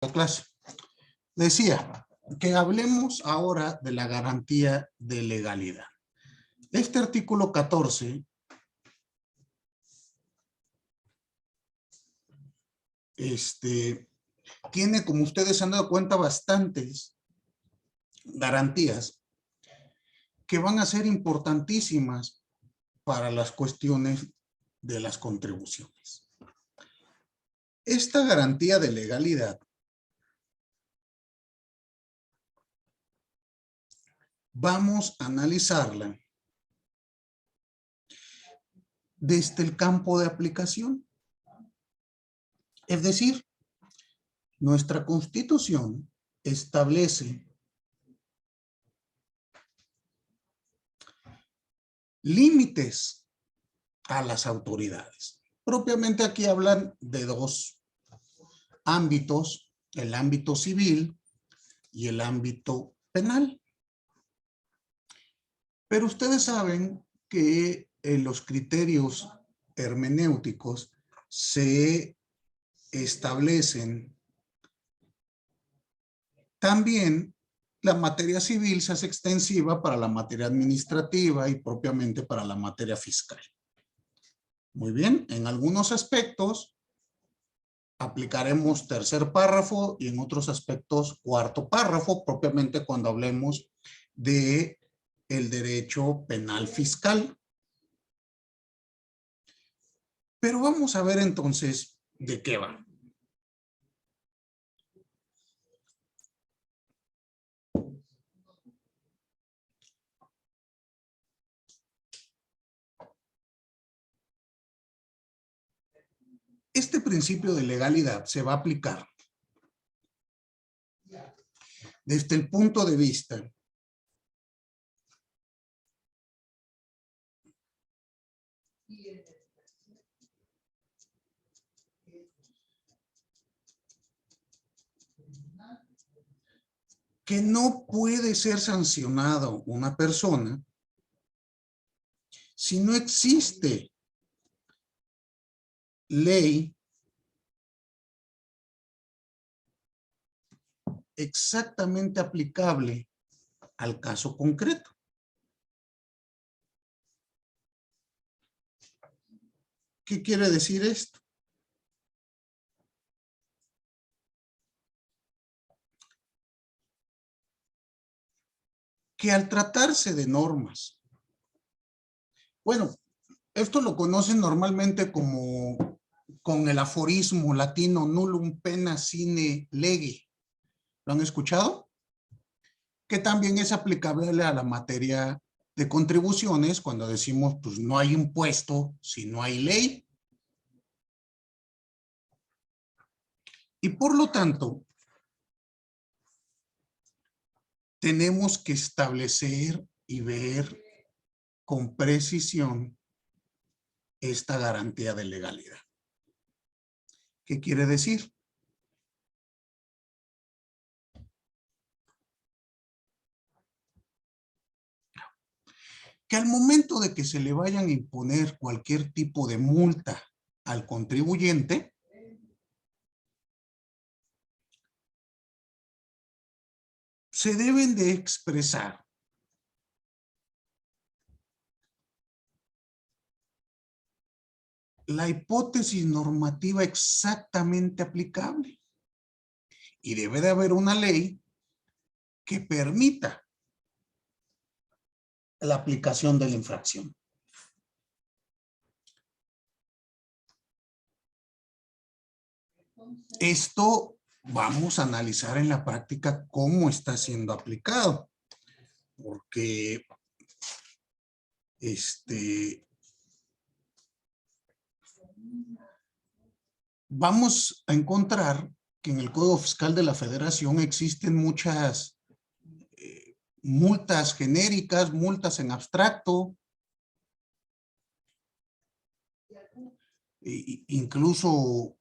la clase. Decía que hablemos ahora de la garantía de legalidad. Este artículo 14 tiene, como ustedes se han dado cuenta, bastantes garantías que van a ser importantísimas para las cuestiones de las contribuciones. Esta garantía de legalidad vamos a analizarla desde el campo de aplicación. Es decir, nuestra Constitución establece límites a las autoridades. Propiamente aquí hablan de dos ámbitos, el ámbito civil y el ámbito penal. Pero ustedes saben que en los criterios hermenéuticos se establecen también la materia civil se hace extensiva para la materia administrativa y propiamente para la materia fiscal. Muy bien, en algunos aspectos aplicaremos tercer párrafo y en otros aspectos cuarto párrafo, propiamente cuando hablemos de el derecho penal fiscal. Pero vamos a ver entonces de qué va. Este principio de legalidad se va a aplicar desde el punto de vista que no puede ser sancionado una persona si no existe ley exactamente aplicable al caso concreto. ¿Qué quiere decir esto? Que al tratarse de normas, bueno, esto lo conocen normalmente como con el aforismo latino nullum pena sine lege. ¿Lo han escuchado? Que también es aplicable a la materia de contribuciones cuando decimos, pues no hay impuesto si no hay ley. Y por lo tanto, tenemos que establecer y ver con precisión esta garantía de legalidad. ¿Qué quiere decir? Que al momento de que se le vayan a imponer cualquier tipo de multa al contribuyente, se deben de expresar la hipótesis normativa exactamente aplicable. Y debe de haber una ley que permita la aplicación de la infracción. Esto vamos a analizar en la práctica cómo está siendo aplicado, porque vamos a encontrar que en el Código Fiscal de la Federación existen muchas multas genéricas, multas en abstracto, incluso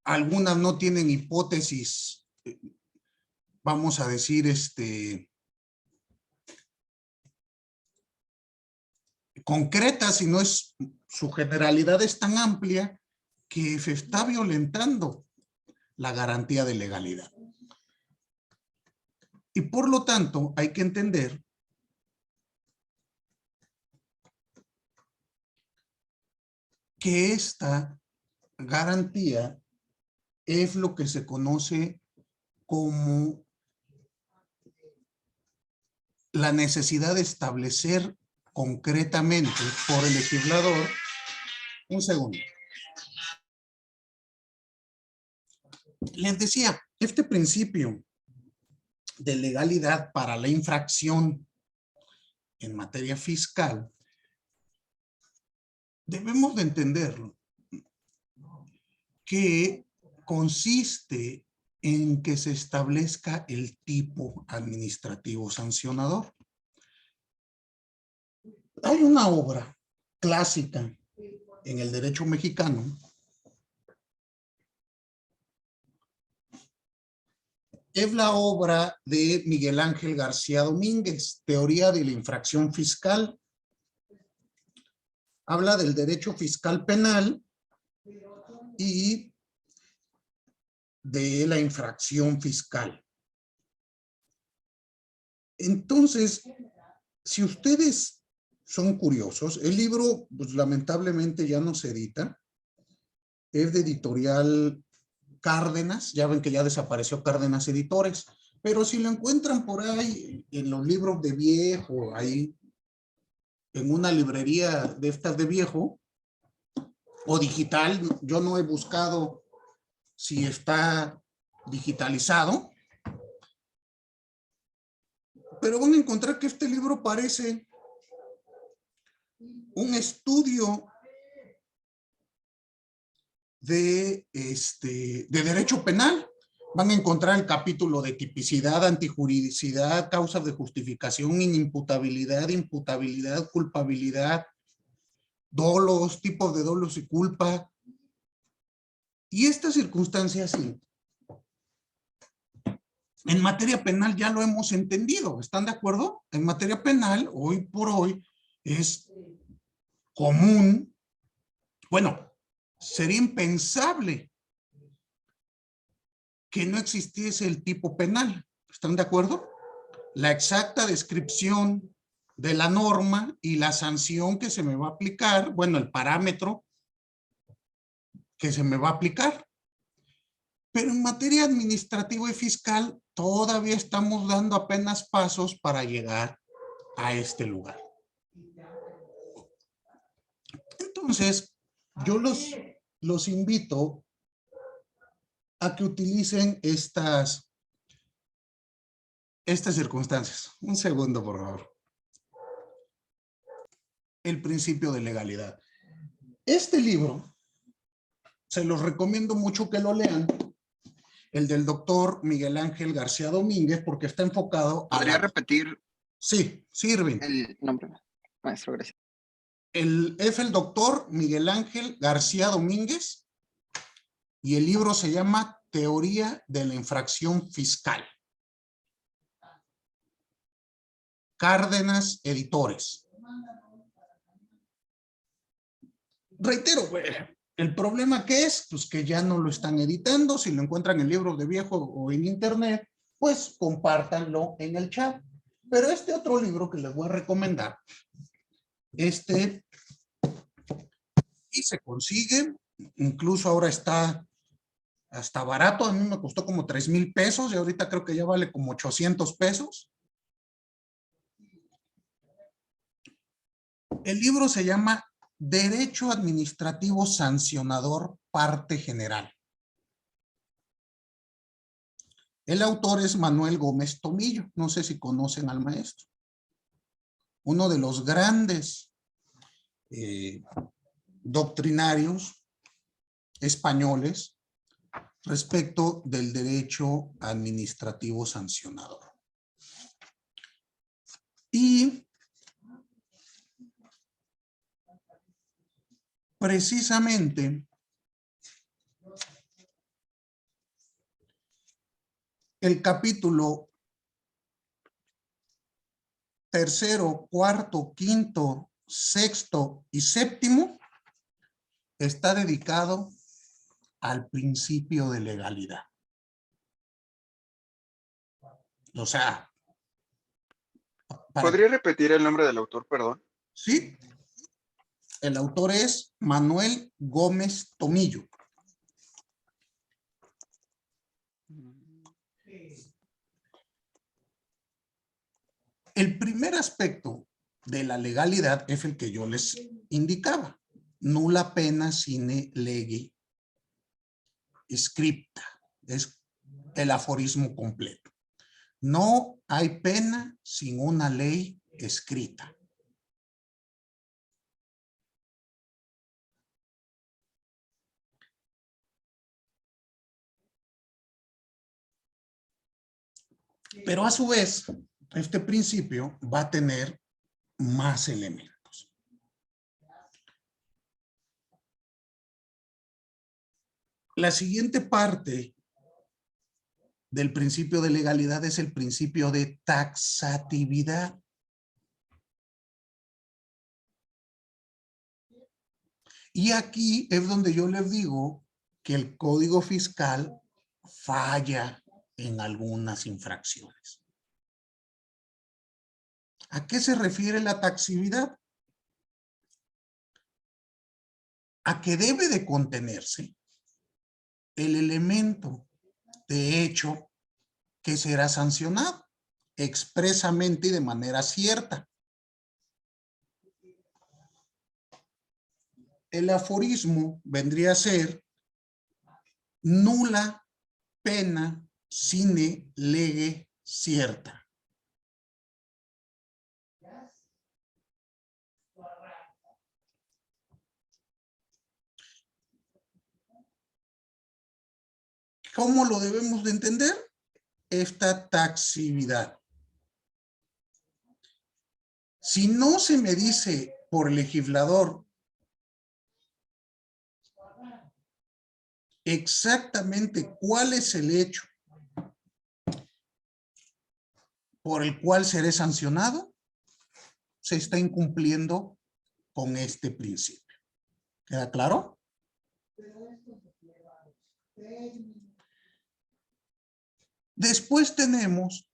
algunas no tienen hipótesis, vamos a decir, concretas, si no es, su generalidad es tan amplia que se está violentando la garantía de legalidad. Y por lo tanto, hay que entender que esta garantía es lo que se conoce como la necesidad de establecer concretamente por el legislador. Un segundo. Les decía, este principio de legalidad para la infracción en materia fiscal, debemos de entenderlo, que consiste en que se establezca el tipo administrativo sancionador. Hay una obra clásica en el derecho mexicano es la obra de Miguel Ángel García Domínguez, Teoría de la infracción fiscal. Habla del derecho fiscal penal y de la infracción fiscal. Entonces, si ustedes son curiosos, el libro, pues, lamentablemente ya no se edita. Es de editorial Cárdenas, ya ven que ya desapareció Cárdenas Editores, pero si lo encuentran por ahí en los libros de viejo, ahí en una librería de estas de viejo o digital, yo no he buscado si está digitalizado, pero van a encontrar que este libro parece un estudio de derecho penal. Van a encontrar el capítulo de tipicidad, antijuridicidad, causas de justificación, inimputabilidad, imputabilidad, culpabilidad, dolos, tipos de dolos y culpa. Y estas circunstancias, sí, en materia penal ya lo hemos entendido. ¿Están de acuerdo? En materia penal, hoy por hoy, es común, bueno, sería impensable que no existiese el tipo penal. ¿Están de acuerdo? La exacta descripción de la norma y la sanción que se me va a aplicar, bueno, el parámetro que se me va a aplicar. Pero en materia administrativa y fiscal todavía estamos dando apenas pasos para llegar a este lugar. Entonces, yo los invito a que utilicen estas circunstancias. Un segundo, por favor. El principio de legalidad. Este libro, se los recomiendo mucho que lo lean, el del doctor Miguel Ángel García Domínguez, porque está enfocado a ¿Podría repetir? Sí, sirve. El nombre, maestro, gracias. Es el doctor Miguel Ángel García Domínguez y el libro se llama Teoría de la infracción fiscal. Cárdenas Editores. Reitero, el problema que es, pues que ya no lo están editando. Si lo encuentran en libros de viejo o en internet, pues compártanlo en el chat. Pero este otro libro que les voy a recomendar, y se consigue, incluso ahora está hasta barato. A mí me costó como 3,000 pesos y ahorita creo que ya vale como 800 pesos. El libro se llama Derecho Administrativo Sancionador, parte general. El autor es Manuel Gómez Tomillo. No sé si conocen al maestro. Uno de los grandes doctrinarios españoles respecto del derecho administrativo sancionador. Y precisamente el capítulo tercero, cuarto, quinto, sexto y séptimo está dedicado al principio de legalidad. O sea, ¿Podría repetir el nombre del autor, perdón? sí, el autor es Manuel Gómez Tomillo. El primer aspecto de la legalidad es el que yo les indicaba. Nulla pena sine lege scripta. Es el aforismo completo. No hay pena sin una ley escrita. Pero a su vez, este principio va a tener más elementos. La siguiente parte del principio de legalidad es el principio de taxatividad. Y aquí es donde yo les digo que el Código Fiscal falla en algunas infracciones. ¿A qué se refiere la taxatividad? A que debe de contenerse el elemento de hecho que será sancionado expresamente y de manera cierta. El aforismo vendría a ser nula pena sine lege cierta. ¿Cómo lo debemos de entender? Esta taxatividad. Si no se me dice por legislador exactamente cuál es el hecho por el cual seré sancionado, se está incumpliendo con este principio. ¿Queda claro? Después tenemos,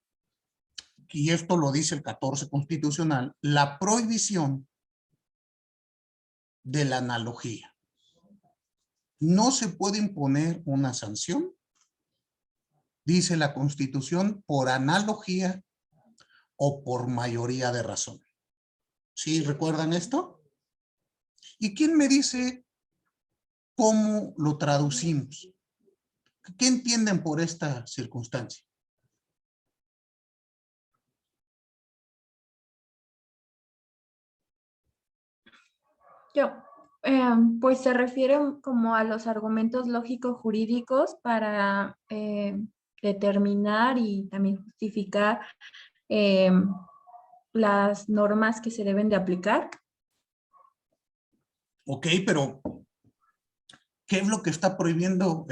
y esto lo dice el 14 constitucional, la prohibición de la analogía. No se puede imponer una sanción, dice la Constitución, por analogía o por mayoría de razón. ¿Sí recuerdan esto? ¿Y quién me dice cómo lo traducimos? ¿Qué entienden por esta circunstancia? Yo, pues se refiere como a los argumentos lógicos jurídicos para determinar y también justificar las normas que se deben de aplicar. Ok, pero ¿qué es lo que está prohibiendo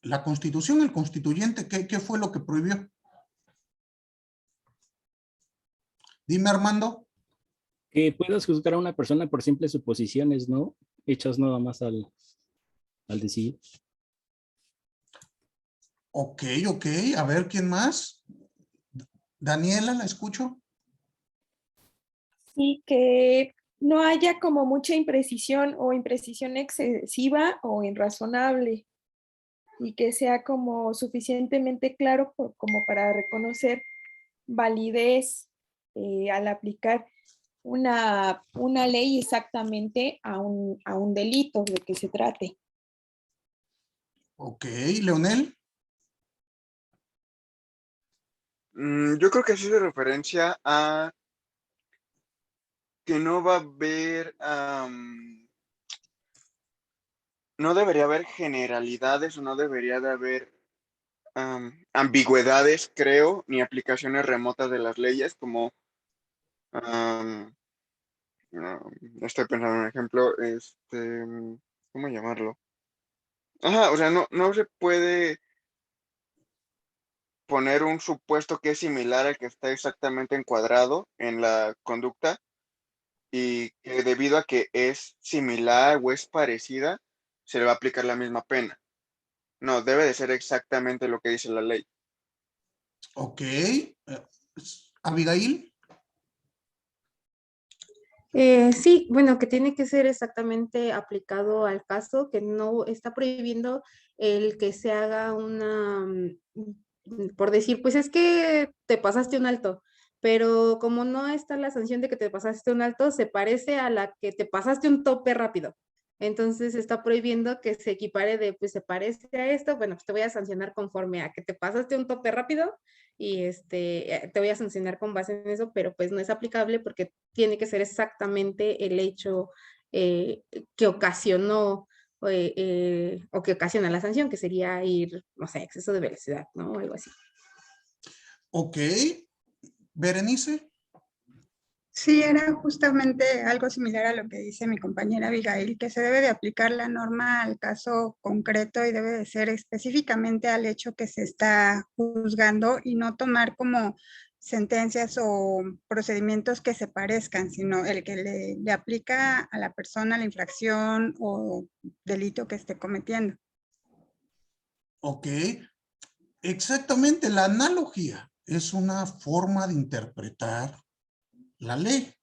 la Constitución, el constituyente? ¿Qué fue lo que prohibió? Dime, Armando. Que puedas juzgar a una persona por simples suposiciones, ¿no? Hechas nada más al decir. Ok. A ver, ¿quién más? Daniela, ¿la escucho? Sí, que no haya como mucha imprecisión o imprecisión excesiva o irrazonable y que sea como suficientemente claro como para reconocer validez al aplicar una ley exactamente a un delito de que se trate. Ok, Leonel. Yo creo que hace referencia a que no va a haber, no debería haber generalidades o no debería de haber ambigüedades, creo, ni aplicaciones remotas de las leyes, como estoy pensando en un ejemplo, ¿cómo llamarlo? Ajá, o sea, no se puede poner un supuesto que es similar al que está exactamente encuadrado en la conducta y que debido a que es similar o es parecida, se le va a aplicar la misma pena. No, debe de ser exactamente lo que dice la ley. Ok. Abigail. Sí, bueno, que tiene que ser exactamente aplicado al caso, que no está prohibiendo el que se haga una, por decir, pues es que te pasaste un alto, pero como no está la sanción de que te pasaste un alto, se parece a la que te pasaste un tope rápido. Entonces está prohibiendo que se equipare de, pues se parece a esto, bueno, pues te voy a sancionar conforme a que te pasaste un tope rápido y te voy a sancionar con base en eso, pero pues no es aplicable porque tiene que ser exactamente el hecho que ocasionó o que ocasiona la sanción, que sería ir, no sé, exceso de velocidad, ¿no? O algo así. Ok. Berenice. Sí, era justamente algo similar a lo que dice mi compañera Abigail, que se debe de aplicar la norma al caso concreto y debe de ser específicamente al hecho que se está juzgando y no tomar como sentencias o procedimientos que se parezcan, sino el que le aplica a la persona la infracción o delito que esté cometiendo. Ok. Exactamente, la analogía es una forma de interpretar la ley.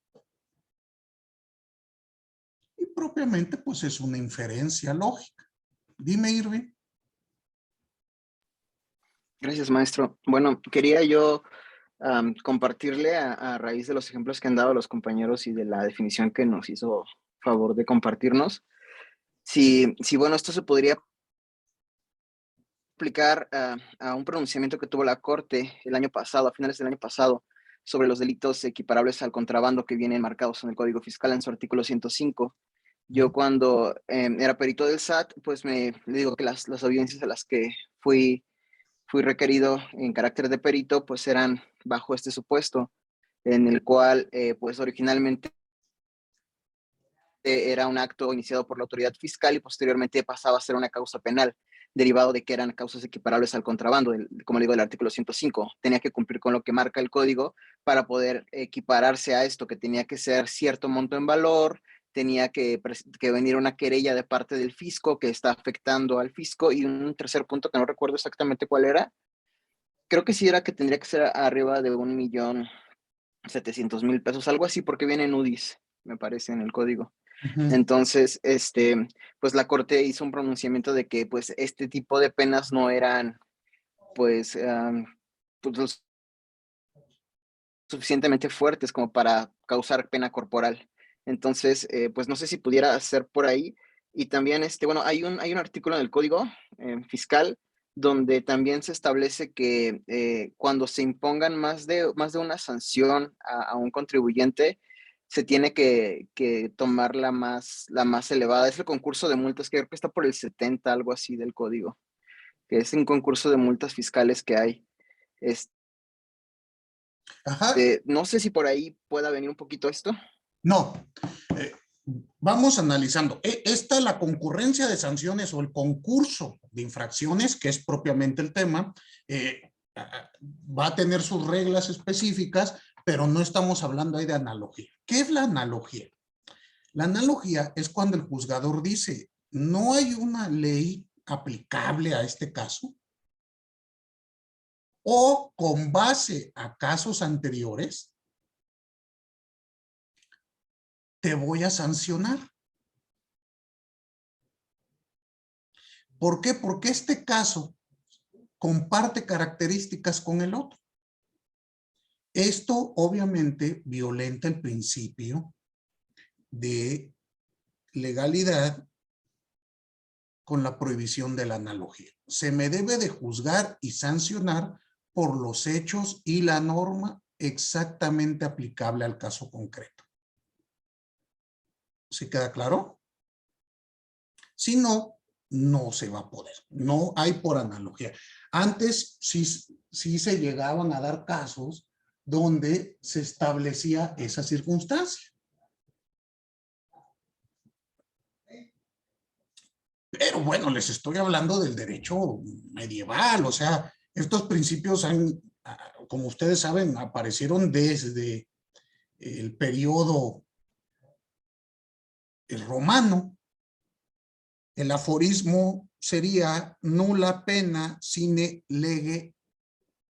Y propiamente, pues es una inferencia lógica. Dime, Irving. Gracias, maestro. Bueno, quería yo compartirle a raíz de los ejemplos que han dado los compañeros y de la definición que nos hizo favor de compartirnos, si bueno, esto se podría aplicar a un pronunciamiento que tuvo la Corte el año pasado, a finales del año pasado, sobre los delitos equiparables al contrabando que vienen marcados en el Código Fiscal en su artículo 105. Yo cuando era perito del SAT, pues le digo que las audiencias a las que fui requerido en carácter de perito, pues eran bajo este supuesto, en el cual, pues originalmente era un acto iniciado por la autoridad fiscal y posteriormente pasaba a ser una causa penal, derivado de que eran causas equiparables al contrabando, como le digo, del artículo 105. Tenía que cumplir con lo que marca el código para poder equipararse a esto, que tenía que ser cierto monto en valor, tenía que venir una querella de parte del fisco que está afectando al fisco, y un tercer punto que no recuerdo exactamente cuál era. Creo que sí era que tendría que ser arriba de 1,700,000 pesos, algo así, porque viene en UDIs, me parece, en el código. Entonces, pues la Corte hizo un pronunciamiento de que pues este tipo de penas no eran pues, pues suficientemente fuertes como para causar pena corporal. Entonces, pues no sé si pudiera hacer por ahí. Y también, bueno, hay un artículo en el Código Fiscal donde también se establece que cuando se impongan más de una sanción a un contribuyente, se tiene que tomar la más elevada. Es el concurso de multas, que creo que está por el 70, algo así del código, que es un concurso de multas fiscales que hay. Ajá. No sé si por ahí pueda venir un poquito esto. No. Vamos analizando. Esta, la concurrencia de sanciones o el concurso de infracciones, que es propiamente el tema, va a tener sus reglas específicas, pero no estamos hablando ahí de analogía. ¿Qué es la analogía? La analogía es cuando el juzgador dice, no hay una ley aplicable a este caso, o con base a casos anteriores, te voy a sancionar. ¿Por qué? Porque este caso comparte características con el otro. Esto obviamente violenta el principio de legalidad con la prohibición de la analogía. Se me debe de juzgar y sancionar por los hechos y la norma exactamente aplicable al caso concreto. ¿Sí queda claro? Si no, no se va a poder. No hay por analogía. Antes sí se llegaban a dar casos donde se establecía esa circunstancia. Pero bueno, les estoy hablando del derecho medieval, o sea, estos principios como ustedes saben, aparecieron desde el periodo romano. El aforismo sería nula pena sine lege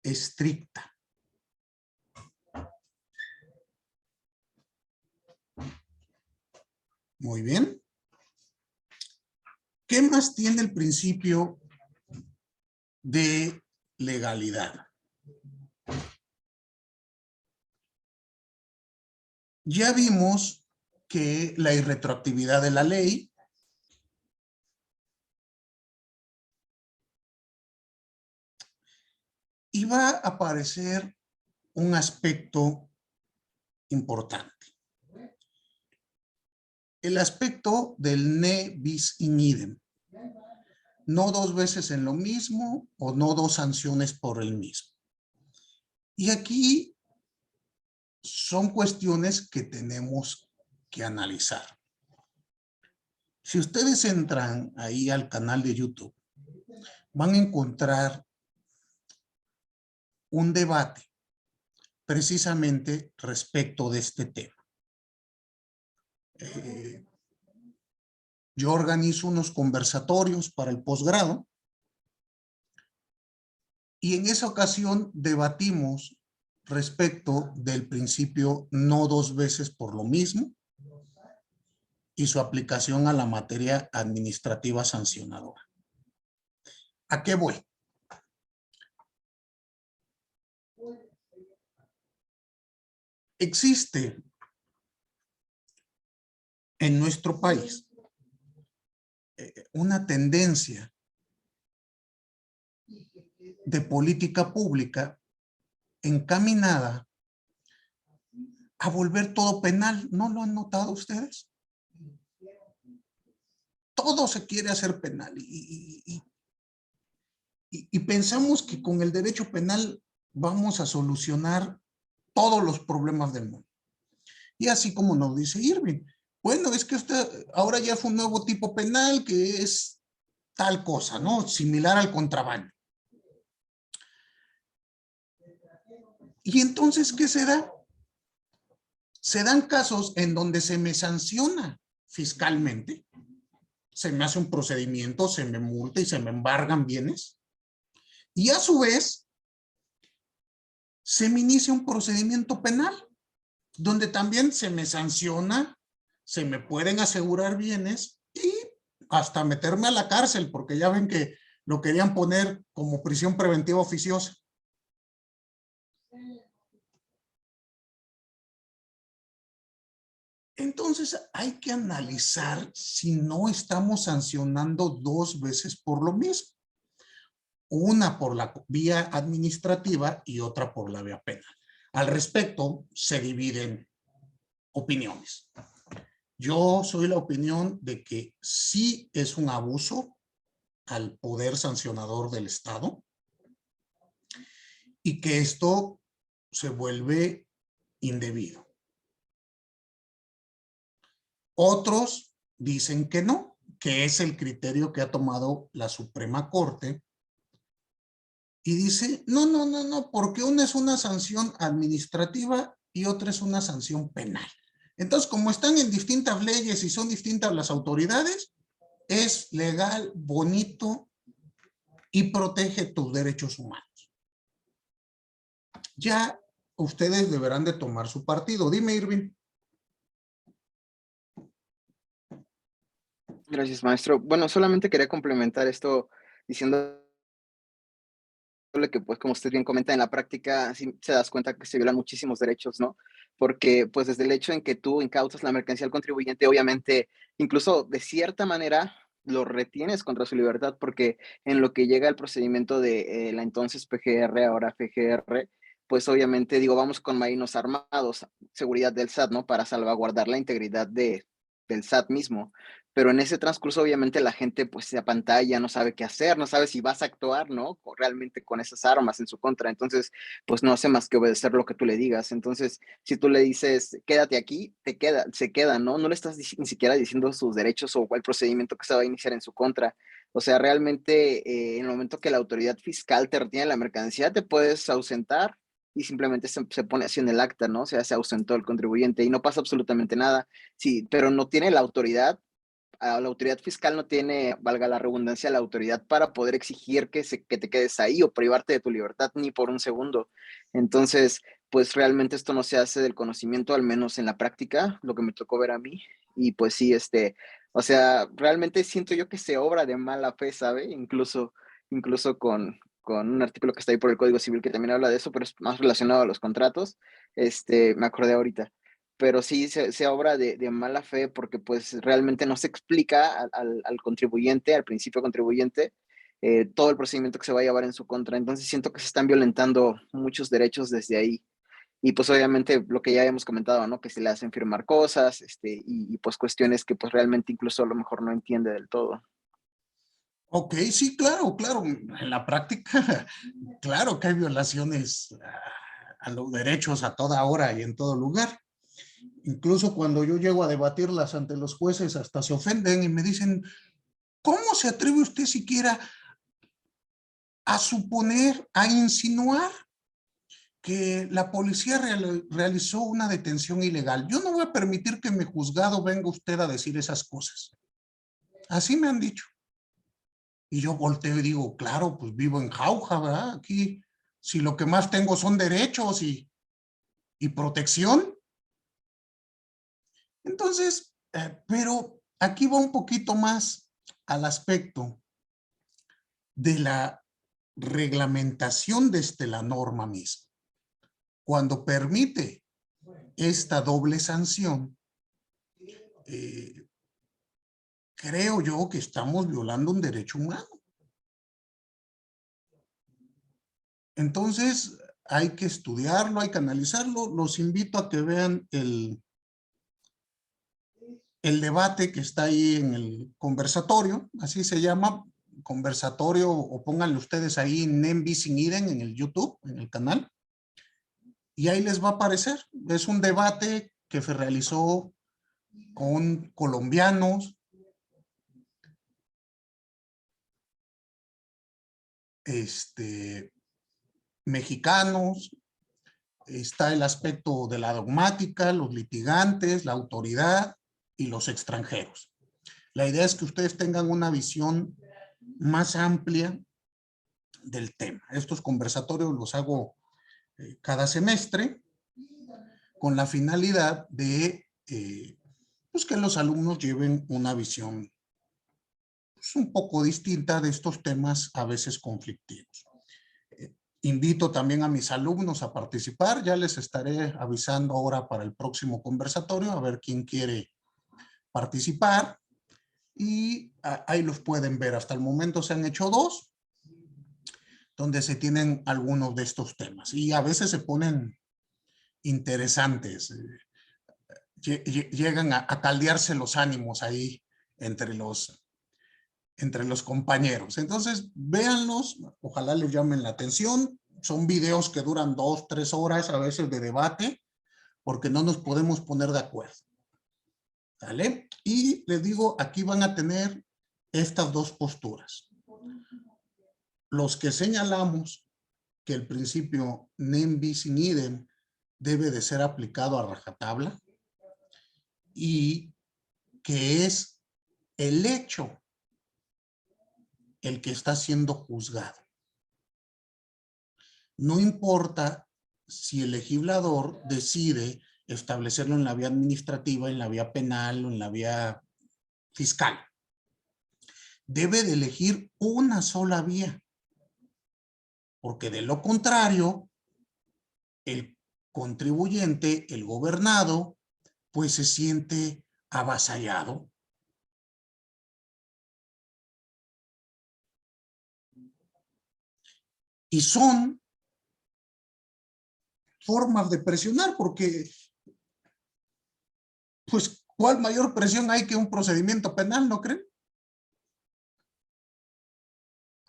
stricta. Muy bien. ¿Qué más tiene el principio de legalidad? Ya vimos que la irretroactividad de la ley y va a aparecer un aspecto importante. El aspecto del ne bis in idem. No dos veces en lo mismo o no dos sanciones por el mismo. Y aquí son cuestiones que tenemos que analizar. Si ustedes entran ahí al canal de YouTube, van a encontrar un debate precisamente respecto de este tema. Yo organizo unos conversatorios para el posgrado y en esa ocasión debatimos respecto del principio no dos veces por lo mismo y su aplicación a la materia administrativa sancionadora. ¿A qué voy? Existe en nuestro país una tendencia de política pública encaminada a volver todo penal. ¿No lo han notado ustedes? Todo se quiere hacer penal y pensamos que con el derecho penal vamos a solucionar todos los problemas del mundo. Y así como nos dice Irving, bueno, es que usted ahora ya fue un nuevo tipo penal que es tal cosa, ¿no? Similar al contrabando. Y entonces, ¿qué se da? Se dan casos en donde se me sanciona fiscalmente, se me hace un procedimiento, se me multa y se me embargan bienes. Y a su vez, se me inicia un procedimiento penal, donde también se me sanciona, se me pueden asegurar bienes y hasta meterme a la cárcel, porque ya ven que lo querían poner como prisión preventiva oficiosa. Entonces hay que analizar si no estamos sancionando dos veces por lo mismo. Una por la vía administrativa y otra por la vía penal. Al respecto, se dividen opiniones. Yo soy la opinión de que sí es un abuso al poder sancionador del Estado y que esto se vuelve indebido. Otros dicen que no, que es el criterio que ha tomado la Suprema Corte y dice, no, porque una es una sanción administrativa y otra es una sanción penal. Entonces, como están en distintas leyes y son distintas las autoridades, es legal, bonito y protege tus derechos humanos. Ya ustedes deberán de tomar su partido. Dime, Irving. Gracias, maestro. Bueno, solamente quería complementar esto diciendo que, pues, como usted bien comenta, en la práctica sí se das cuenta que se violan muchísimos derechos, ¿no? Porque, pues, desde el hecho en que tú incausas la mercancía al contribuyente, obviamente, incluso de cierta manera, lo retienes contra su libertad, porque en lo que llega el procedimiento de la entonces PGR, ahora FGR, pues, obviamente, digo, vamos con marinos armados, seguridad del SAT, ¿no? Para salvaguardar la integridad del SAT mismo. Pero en ese transcurso, obviamente, la gente pues se apantalla, no sabe qué hacer, no sabe si vas a actuar, ¿no? Realmente con esas armas en su contra. Entonces, pues no hace más que obedecer lo que tú le digas. Entonces, si tú le dices, quédate aquí, se queda, ¿no? No le estás ni siquiera diciendo sus derechos o el procedimiento que se va a iniciar en su contra. O sea, realmente, en el momento que la autoridad fiscal te retiene la mercancía, te puedes ausentar y simplemente se pone así en el acta, ¿no? O sea, se ausentó el contribuyente y no pasa absolutamente nada. Sí, pero no tiene la autoridad la autoridad fiscal no tiene, valga la redundancia, la autoridad para poder exigir que te quedes ahí o privarte de tu libertad ni por un segundo. Entonces, pues realmente esto no se hace del conocimiento, al menos en la práctica, lo que me tocó ver a mí. Y pues sí, o sea, realmente siento yo que se obra de mala fe, ¿sabe? Incluso con un artículo que está ahí por el Código Civil que también habla de eso, pero es más relacionado a los contratos, me acordé ahorita. Pero sí se obra de mala fe porque pues realmente no se explica al contribuyente, al principio contribuyente, todo el procedimiento que se va a llevar en su contra. Entonces siento que se están violentando muchos derechos desde ahí. Y pues obviamente lo que ya hemos comentado, ¿no? Que se le hacen firmar cosas, y pues cuestiones que pues realmente incluso a lo mejor no entiende del todo. Ok, sí, claro, claro. En la práctica, claro que hay violaciones a los derechos a toda hora y en todo lugar. Incluso cuando yo llego a debatirlas ante los jueces, hasta se ofenden y me dicen, ¿cómo se atreve usted siquiera a suponer, a insinuar que la policía realizó una detención ilegal? Yo no voy a permitir que en mi juzgado venga usted a decir esas cosas. Así me han dicho. Y yo volteo y digo, claro, pues vivo en jauja, ¿verdad? Aquí, si lo que más tengo son derechos y protección. Entonces, pero aquí va un poquito más al aspecto de la reglamentación desde la norma misma. Cuando permite esta doble sanción, creo yo que estamos violando un derecho humano. Entonces, hay que estudiarlo, hay que analizarlo. Los invito a que vean el debate que está ahí en el conversatorio, así se llama, conversatorio, o pónganle ustedes ahí NEM bis in idem en el YouTube, en el canal, y ahí les va a aparecer. Es un debate que se realizó con colombianos, mexicanos, está el aspecto de la dogmática, los litigantes, la autoridad y los extranjeros. La idea es que ustedes tengan una visión más amplia del tema. Estos conversatorios los hago cada semestre con la finalidad de pues que los alumnos lleven una visión pues, un poco distinta de estos temas a veces conflictivos. Invito también a mis alumnos a participar. Ya les estaré avisando ahora para el próximo conversatorio a ver quién quiere participar. Y ahí los pueden ver. Hasta el momento se han hecho 2, donde se tienen algunos de estos temas. Y a veces se ponen interesantes. Llegan a caldearse los ánimos ahí entre los compañeros. Entonces, véanlos. Ojalá les llamen la atención. Son videos que duran 2, 3 horas a veces de debate, porque no nos podemos poner de acuerdo. ¿Vale? Y les digo, aquí van a tener estas 2 posturas. Los que señalamos que el principio nem bis in idem debe de ser aplicado a rajatabla y que es el hecho el que está siendo juzgado. No importa si el legislador decide establecerlo en la vía administrativa, en la vía penal o en la vía fiscal. Debe de elegir una sola vía, porque de lo contrario, el contribuyente, el gobernado, pues se siente avasallado. Y son formas de presionar, porque pues ¿cuál mayor presión hay que un procedimiento penal, no creen?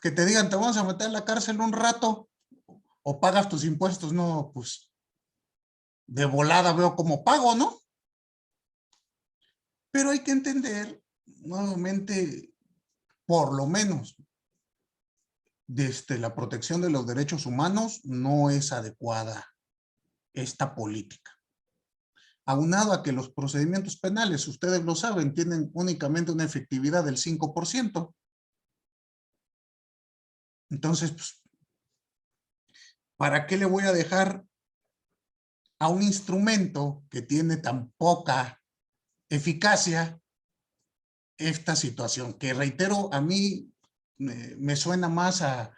Que te digan, te vamos a meter en la cárcel un rato o pagas tus impuestos. No, pues de volada veo cómo pago, ¿no? Pero hay que entender nuevamente, por lo menos desde la protección de los derechos humanos, no es adecuada esta política. aunado a que los procedimientos penales, ustedes lo saben, tienen únicamente una efectividad del 5%. Entonces, pues, ¿para qué le voy a dejar a un instrumento que tiene tan poca eficacia esta situación? Que reitero, a mí me suena más a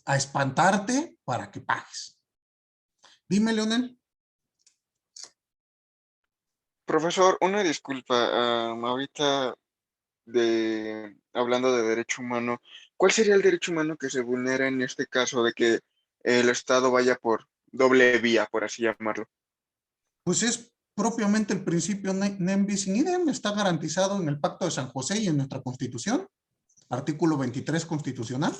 espantarte para que pagues. Dime, Leonel. Profesor, una disculpa, ahorita hablando de derecho humano, ¿cuál sería el derecho humano que se vulnera en este caso de que el Estado vaya por doble vía, por así llamarlo? Pues es propiamente el principio nem bis in idem, está garantizado en el Pacto de San José y en nuestra Constitución, artículo 23 constitucional.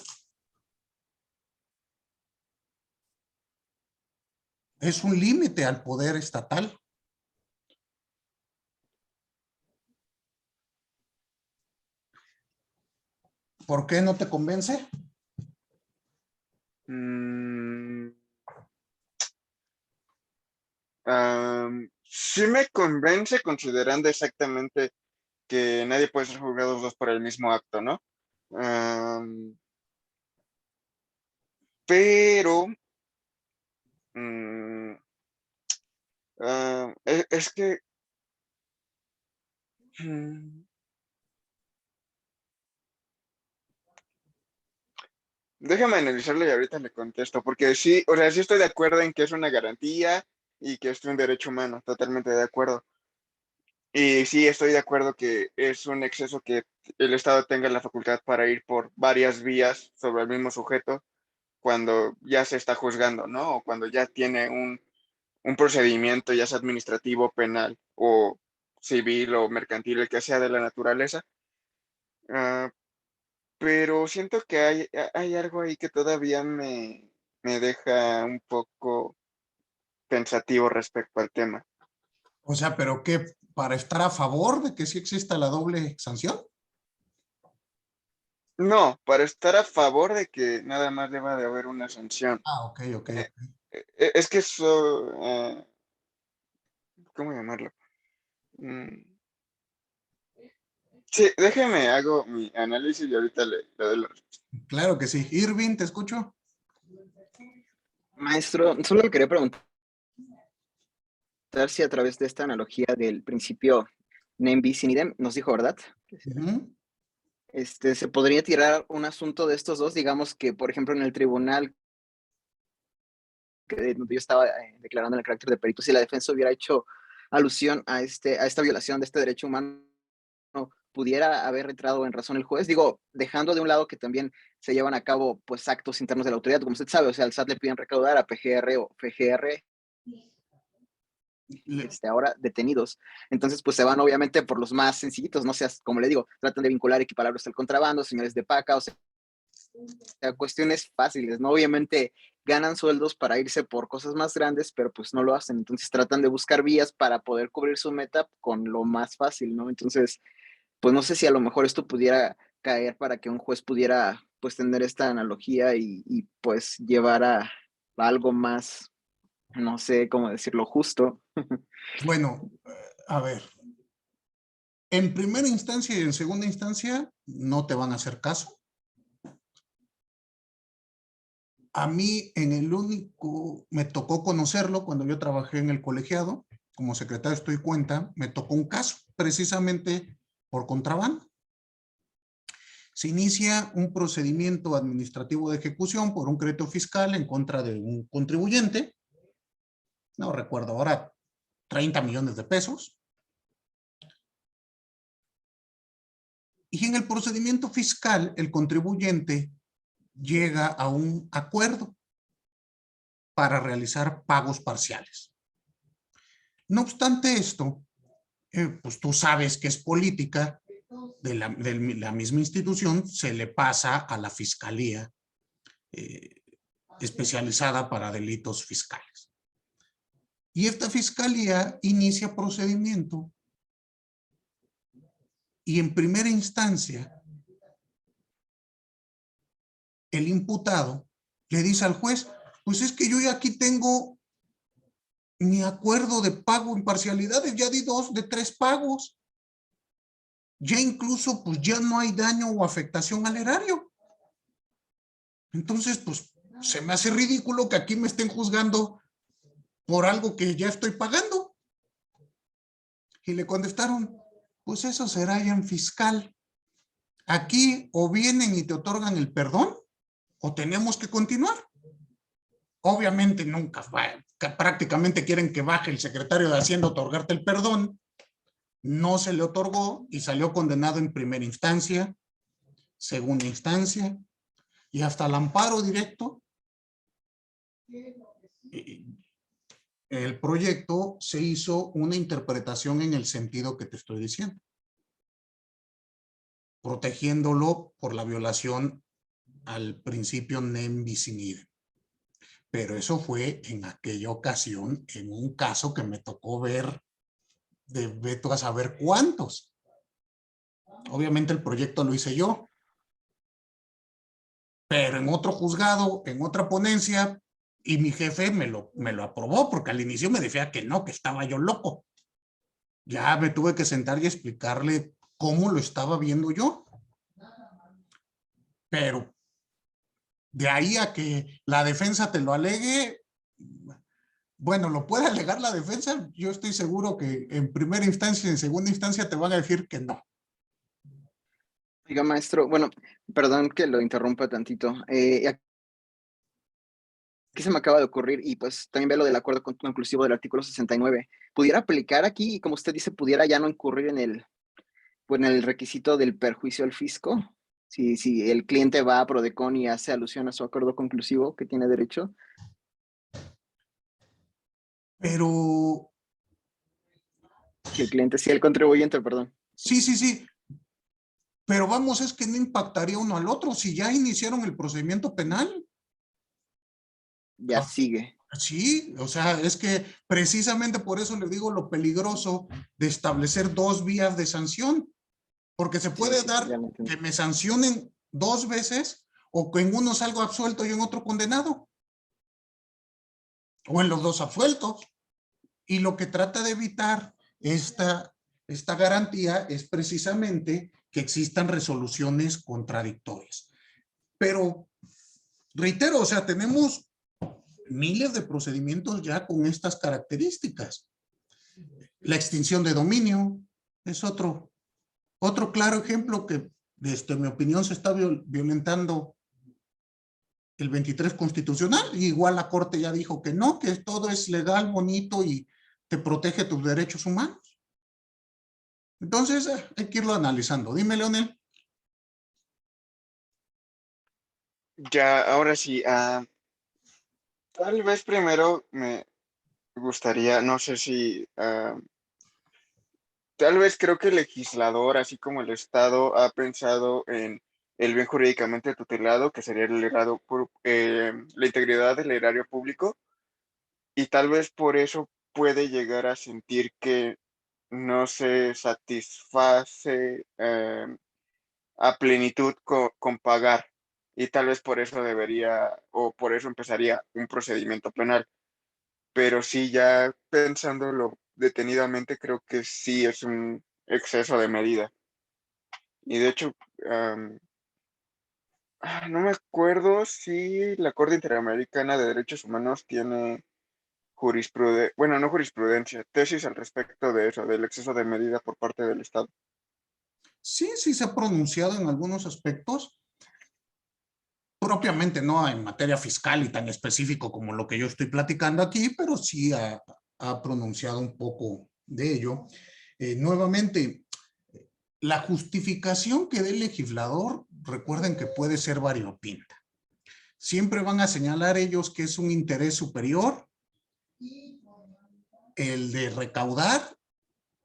Es un límite al poder estatal. ¿Por qué no te convence? Sí me convence considerando exactamente que nadie puede ser juzgado dos por el mismo acto, ¿no? Pero es que déjame analizarlo y ahorita le contesto, porque sí, o sea, sí estoy de acuerdo en que es una garantía y que es un derecho humano, totalmente de acuerdo. Y sí, estoy de acuerdo que es un exceso que el Estado tenga la facultad para ir por varias vías sobre el mismo sujeto cuando ya se está juzgando, ¿no? O cuando ya tiene un procedimiento, ya sea administrativo, penal o civil o mercantil, el que sea de la naturaleza. Ah, pero siento que hay algo ahí que todavía me deja un poco pensativo respecto al tema. O sea, ¿pero qué? ¿Para estar a favor de que sí exista la doble sanción? No, para estar a favor de que nada más deba de haber una sanción. Ah, ok. Es que eso, ¿cómo llamarlo? Mm, sí, déjeme, hago mi análisis y ahorita le doy la respuesta. Claro que sí. Irving, ¿te escucho? Maestro, solo le quería preguntar si a través de esta analogía del principio nem bis in idem, nos dijo, ¿verdad? Ujú. Se podría tirar un asunto de estos dos, digamos que, por ejemplo, en el tribunal donde yo estaba declarando en el carácter de perito, si la defensa hubiera hecho alusión a esta violación de este derecho humano, pudiera haber entrado en razón el juez, digo, dejando de un lado que también se llevan a cabo pues actos internos de la autoridad, como usted sabe, o sea, al SAT le piden recaudar, a PGR o FGR, ahora detenidos. Entonces, pues se van obviamente por los más sencillitos, no seas, como le digo, tratan de vincular equipararlos al contrabando, señores de PACA, o sea, cuestiones fáciles, ¿no? Obviamente ganan sueldos para irse por cosas más grandes, pero pues no lo hacen. Entonces tratan de buscar vías para poder cubrir su meta con lo más fácil, ¿no? Entonces, pues no sé si a lo mejor esto pudiera caer para que un juez pudiera pues tener esta analogía y pues llevar a algo más, no sé cómo decirlo, justo. Bueno, a ver. En primera instancia y en segunda instancia no te van a hacer caso. A mí me tocó conocerlo cuando yo trabajé en el colegiado, como secretario estoy cuenta, me tocó un caso precisamente por contrabando. Se inicia un procedimiento administrativo de ejecución por un crédito fiscal en contra de un contribuyente, no recuerdo ahora, 30 millones de pesos. Y en el procedimiento fiscal, el contribuyente llega a un acuerdo para realizar pagos parciales. No obstante esto, pues tú sabes que es política de la misma institución, se le pasa a la fiscalía especializada para delitos fiscales. Y esta fiscalía inicia procedimiento y en primera instancia el imputado le dice al juez, pues es que yo ya aquí tengo mi acuerdo de pago en parcialidades, ya di 2 de 3 pagos. Ya incluso, pues ya no hay daño o afectación al erario. Entonces, pues se me hace ridículo que aquí me estén juzgando por algo que ya estoy pagando. Y le contestaron, pues eso será ya en fiscal. Aquí o vienen y te otorgan el perdón o tenemos que continuar. Obviamente nunca, prácticamente quieren que baje el secretario de Hacienda a otorgarte el perdón. No se le otorgó y salió condenado en primera instancia, segunda instancia y hasta el amparo directo. El proyecto se hizo una interpretación en el sentido que te estoy diciendo, protegiéndolo por la violación al principio nem bis in idem. Pero eso fue en aquella ocasión, en un caso que me tocó ver de veto a saber cuántos. Obviamente el proyecto lo hice yo, pero en otro juzgado, en otra ponencia, y mi jefe me lo aprobó, porque al inicio me decía que no, que estaba yo loco. Ya me tuve que sentar y explicarle cómo lo estaba viendo yo. Pero de ahí a que la defensa te lo alegue, bueno, lo puede alegar la defensa, yo estoy seguro que en primera instancia y en segunda instancia te van a decir que no. Oiga, maestro, bueno, perdón que lo interrumpa tantito. Aquí se me acaba de ocurrir y pues también ve lo del acuerdo conclusivo del artículo 69. ¿Pudiera aplicar aquí y como usted dice, pudiera ya no incurrir en el requisito del perjuicio al fisco? Si el cliente va a Prodecon y hace alusión a su acuerdo conclusivo que tiene derecho. Pero Si el cliente, si el contribuyente, perdón. sí. Pero vamos, es que no impactaría uno al otro. Si ya iniciaron el procedimiento penal. Ya sigue. Sí, o sea, es que precisamente por eso le digo lo peligroso de establecer 2 vías de sanción. Porque se puede dar que me sancionen 2 veces o que en uno salgo absuelto y en otro condenado. O en los 2 absueltos. Y lo que trata de evitar esta garantía es precisamente que existan resoluciones contradictorias. Pero, reitero, o sea, tenemos miles de procedimientos ya con estas características. La extinción de dominio es otro claro ejemplo que, desde mi opinión, se está violentando el 23 constitucional. Igual la Corte ya dijo que no, que todo es legal, bonito y te protege tus derechos humanos. Entonces, hay que irlo analizando. Dime, Leonel. Ya, ahora sí, tal vez primero me gustaría, no sé si, tal vez creo que el legislador, así como el Estado, ha pensado en el bien jurídicamente tutelado, que sería la integridad del erario público, y tal vez por eso puede llegar a sentir que no se satisface a plenitud con pagar, y tal vez por eso debería, o por eso empezaría un procedimiento penal. Pero sí, ya pensándolo detenidamente, creo que sí es un exceso de medida. Y de hecho, no me acuerdo si la Corte Interamericana de Derechos Humanos tiene jurisprudencia, bueno, no jurisprudencia, tesis al respecto de eso, del exceso de medida por parte del Estado. Sí se ha pronunciado en algunos aspectos. Propiamente no en materia fiscal y tan específico como lo que yo estoy platicando aquí, pero sí ha pronunciado un poco de ello. Nuevamente, la justificación que dé el legislador, recuerden que puede ser variopinta. Siempre van a señalar ellos que es un interés superior el de recaudar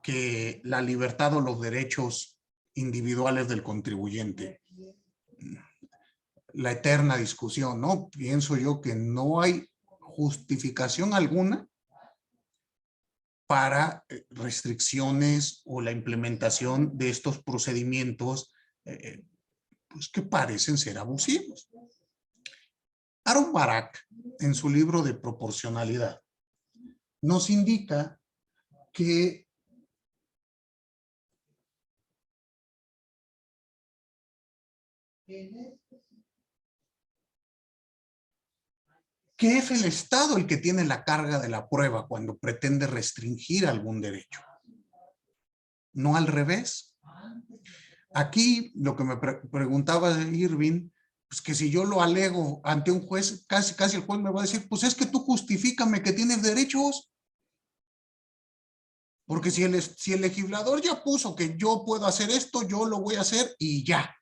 que la libertad o los derechos individuales del contribuyente. La eterna discusión, ¿no? Pienso yo que no hay justificación alguna para restricciones o la implementación de estos procedimientos pues que parecen ser abusivos. Aaron Barak, en su libro de proporcionalidad, nos indica que es el Estado el que tiene la carga de la prueba cuando pretende restringir algún derecho. No al revés. Aquí lo que me preguntaba Irving, pues que si yo lo alego ante un juez, casi el juez me va a decir, pues es que tú justifícame que tienes derechos. Porque si el legislador ya puso que yo puedo hacer esto, yo lo voy a hacer y ya.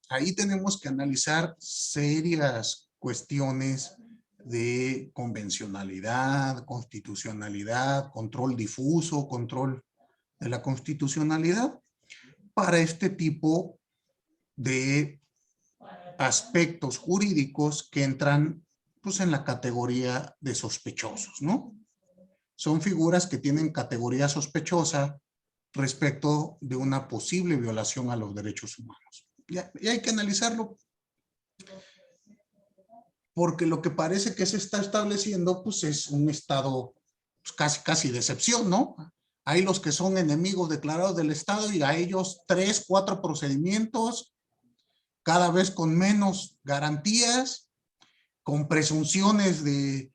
Ahí tenemos que analizar serias cuestiones de convencionalidad, constitucionalidad, control difuso, control de la constitucionalidad para este tipo de aspectos jurídicos que entran pues en la categoría de sospechosos, ¿no? Son figuras que tienen categoría sospechosa respecto de una posible violación a los derechos humanos. Y hay que analizarlo porque lo que parece que se está estableciendo pues es un estado pues, casi de excepción, ¿no? Hay los que son enemigos declarados del Estado y a ellos 3, 4 procedimientos, cada vez con menos garantías, con presunciones de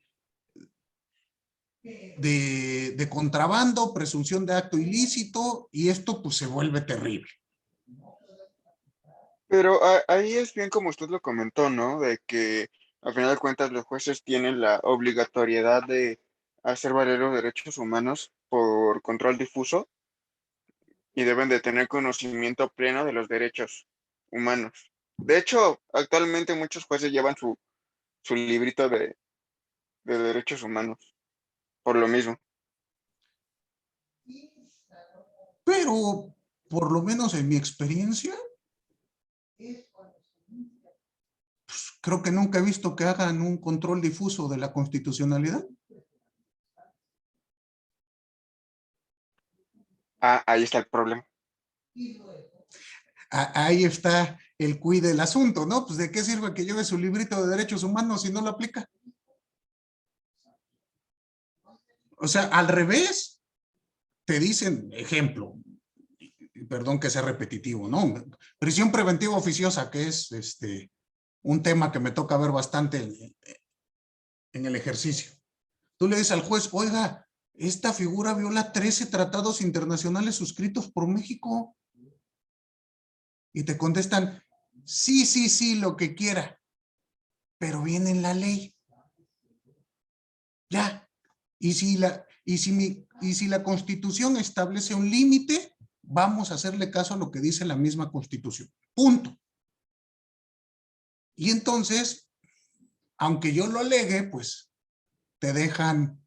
contrabando, presunción de acto ilícito, y esto pues se vuelve terrible. Pero ahí es bien como usted lo comentó, ¿no? De que al final de cuentas los jueces tienen la obligatoriedad de hacer valer los derechos humanos por control difuso y deben de tener conocimiento pleno de los derechos humanos. De hecho, actualmente muchos jueces llevan su librito de derechos humanos por lo mismo. Pero, por lo menos en mi experiencia, pues, creo que nunca he visto que hagan un control difuso de la constitucionalidad. Ahí está el problema. Ahí está el cuid del asunto, ¿no? Pues de qué sirve que lleve su librito de derechos humanos si no lo aplica. O sea, al revés, te dicen, ejemplo, perdón que sea repetitivo, ¿no? Prisión preventiva oficiosa, que es un tema que me toca ver bastante en el ejercicio. Tú le dices al juez, oiga, esta figura viola 13 tratados internacionales suscritos por México. Y te contestan, sí, lo que quiera, pero viene en la ley. Ya. Y si la Constitución establece un límite, vamos a hacerle caso a lo que dice la misma Constitución. Punto. Y entonces, aunque yo lo alegue, pues te dejan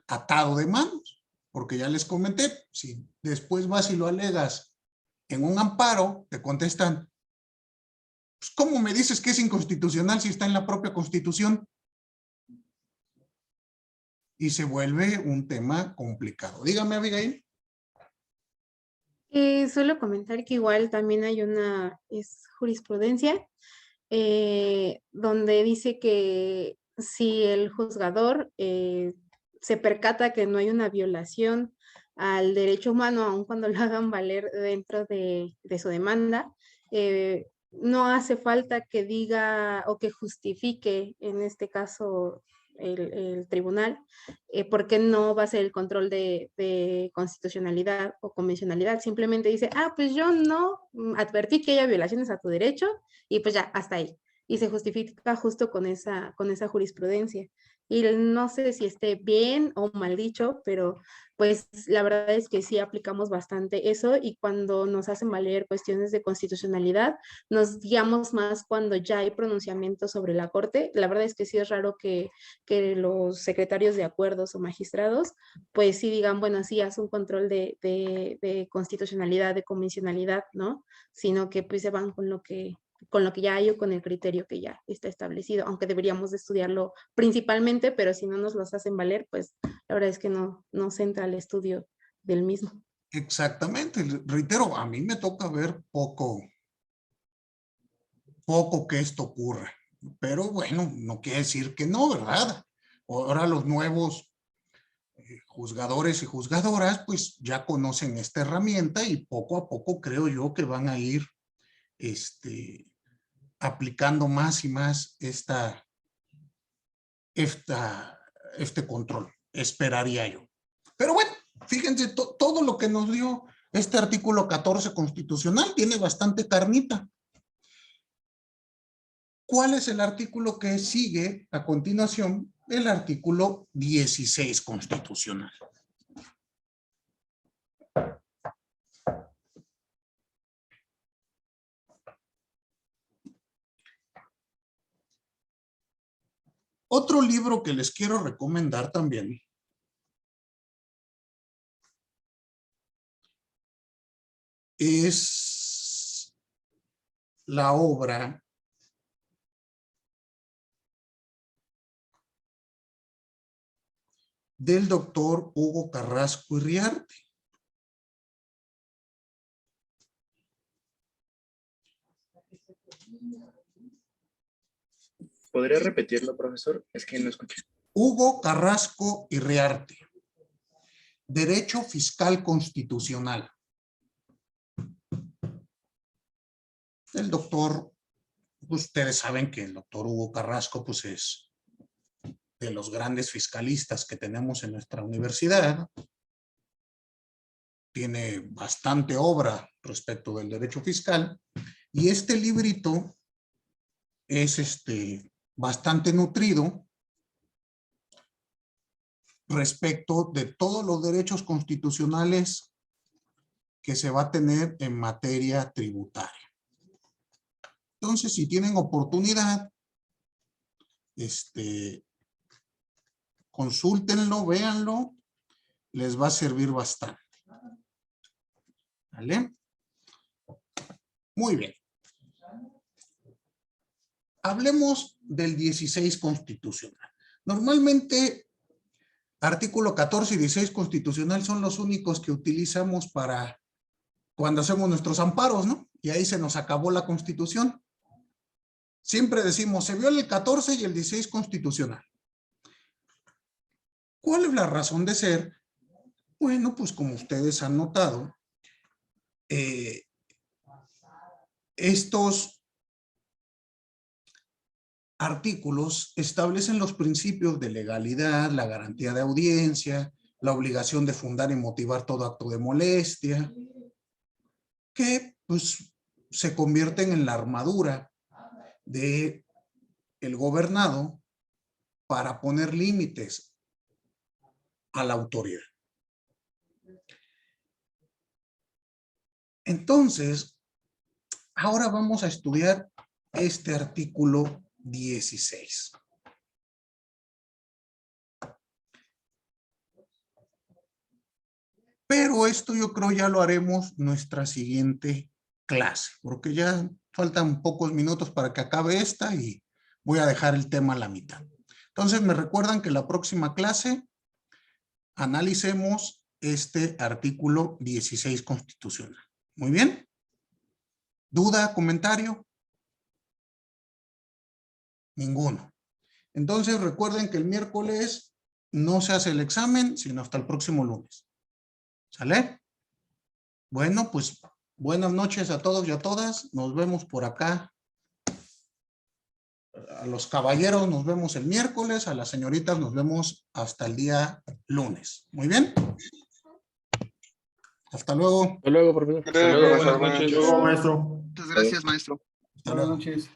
atado de manos, porque ya les comenté, si después vas y lo alegas en un amparo, te contestan, pues, ¿cómo me dices que es inconstitucional si está en la propia Constitución? Y se vuelve un tema complicado. Dígame, Abigail. Suelo comentar que igual también hay es jurisprudencia, donde dice que si el juzgador se percata que no hay una violación al derecho humano, aun cuando lo hagan valer dentro de su demanda, no hace falta que diga o que justifique, en este caso el tribunal, porque no va a ser el control de constitucionalidad o convencionalidad. Simplemente dice, pues yo no advertí que haya violaciones a tu derecho y pues ya, hasta ahí. Y se justifica justo con esa jurisprudencia. Y no sé si esté bien o mal dicho, pero pues la verdad es que sí aplicamos bastante eso, y cuando nos hacen valer cuestiones de constitucionalidad, nos guiamos más cuando ya hay pronunciamientos sobre la Corte. La verdad es que sí es raro que los secretarios de acuerdos o magistrados, pues sí digan, bueno, sí, haz un control de constitucionalidad, de convencionalidad, ¿no? Sino que pues se van con lo que ya hay o con el criterio que ya está establecido, aunque deberíamos de estudiarlo principalmente, pero si no nos los hacen valer, pues la verdad es que no se entra al estudio del mismo. Exactamente, reitero, a mí me toca ver poco que esto ocurra. pero bueno, no quiere decir que no, ¿verdad? Ahora los nuevos juzgadores y juzgadoras pues ya conocen esta herramienta y poco a poco creo yo que van a ir aplicando más y más este control, esperaría yo. Pero bueno, fíjense, todo lo que nos dio este artículo 14 constitucional tiene bastante carnita. ¿Cuál es el artículo que sigue a continuación? El artículo 16 constitucional. Otro libro que les quiero recomendar también es la obra del doctor Hugo Carrasco Iriarte. ¿Podría repetirlo, profesor? Es que no escuché. Hugo Carrasco Iriarte. Derecho Fiscal Constitucional. El doctor, ustedes saben que el doctor Hugo Carrasco pues es de los grandes fiscalistas que tenemos en nuestra universidad. Tiene bastante obra respecto del derecho fiscal y este librito es bastante nutrido respecto de todos los derechos constitucionales que se va a tener en materia tributaria. Entonces, si tienen oportunidad, consúltenlo, véanlo, les va a servir bastante. ¿Vale? Muy bien. Hablemos del 16 constitucional. Normalmente, artículo 14 y 16 constitucional son los únicos que utilizamos para cuando hacemos nuestros amparos, ¿no? Y ahí se nos acabó la Constitución. Siempre decimos, se viola el 14 y el 16 constitucional. ¿Cuál es la razón de ser? Bueno, pues como ustedes han notado, estos artículos establecen los principios de legalidad, la garantía de audiencia, la obligación de fundar y motivar todo acto de molestia, que pues se convierten en la armadura de el gobernado para poner límites a la autoridad. Entonces, ahora vamos a estudiar este artículo 16. Pero esto yo creo ya lo haremos nuestra siguiente clase, porque ya faltan pocos minutos para que acabe esta y voy a dejar el tema a la mitad. Entonces me recuerdan que la próxima clase analicemos este artículo 16 constitucional. Muy bien. ¿Duda, comentario? Ninguno. Entonces recuerden que el miércoles no se hace el examen, sino hasta el próximo lunes. ¿Sale? Bueno, pues buenas noches a todos y a todas. Nos vemos por acá. A los caballeros nos vemos el miércoles, a las señoritas nos vemos hasta el día lunes. Muy bien. Hasta luego. Hasta luego, profesor. Hasta luego, Buenas noches. maestro. Muchas gracias, maestro. Hasta luego. Buenas noches.